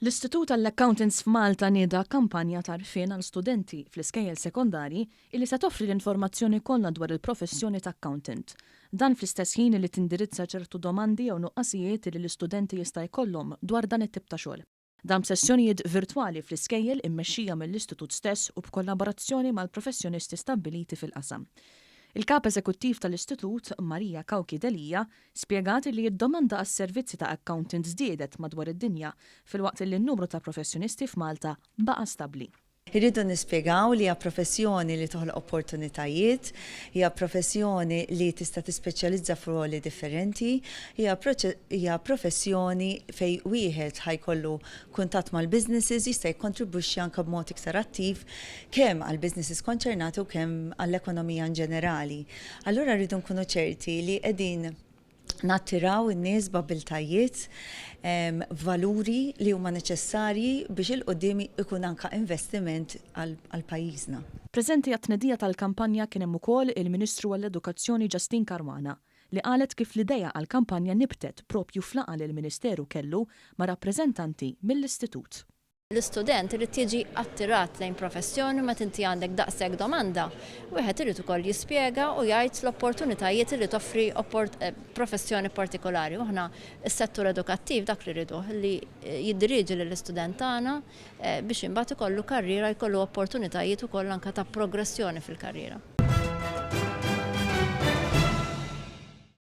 L-Istitut għall-Accountants f'Malta nieda kampanja tarfien għal studenti fl-iskejjel sekondari illi se toffri l-informazzjoni kollha dwar il-professjoni ta' accountant. Dan fl-istess ħin li tindirizza ċertu domandi jew nuqqasijiet li l-istudenti jista' jkollhom dwar dan it-tip ta' xogħol. Dan sessjonijiet virtwali fl-iskejjel immexxija mill-Istitut stess u b'kollaborazzjoni mal-professjonisti stabbiliti fil-qasam. Il-Kap Eżekuttiv tal-Istitut, Cauchi Delia, spjegat li d-domanda għas-servizzi ta' accountants żdiedet madwar id-dinja filwaqt li n-numru ta' professjonisti f'Malta baqa' stabbli. Irridu nispjegaw li hija professjoni li toħloq opportunitajiet, hija professjoni li tista' tispeċjalizza f'ruoli differenti, hija professjoni fej wieħed ħajkollu kuntatt mal-businesses jista' jikkontribwixxi anke b'mod iktar attiv kemm għall-businesses konċernati u kemm għall-ekonomija in ġenerali. Allura rridu nkunu ċerti li qegħdin nattiraw in-nies b'abiltajiet, valuri li huma neċessarji biex il-qudiem ikun anke investiment għal pajjiżna. Preżenti għat-tnedija tal-kampanja kien hemm ukoll il-Ministru għall-Edukazzjoni Ġastin Karwana li qalet kif l-idea għall-kampanja nibtet propju f'laqgħa li l-Ministeru kellu ma' rappreżentanti mill-Istitut. L-istudent irid jiġi attirat lejn professjoni ma tinti għandek daqshekk domanda, wieħed irid ukoll jispjega u jgħid l-opportunitajiet li toffri professjoni partikolari. Aħna s-settur edukattiv dak li rridu li jiddiriġi lill-istudent tagħna biex imbagħad ikollu karriera, jkollu opportunitajiet ukoll anke ta' progressjoni fil-karriera.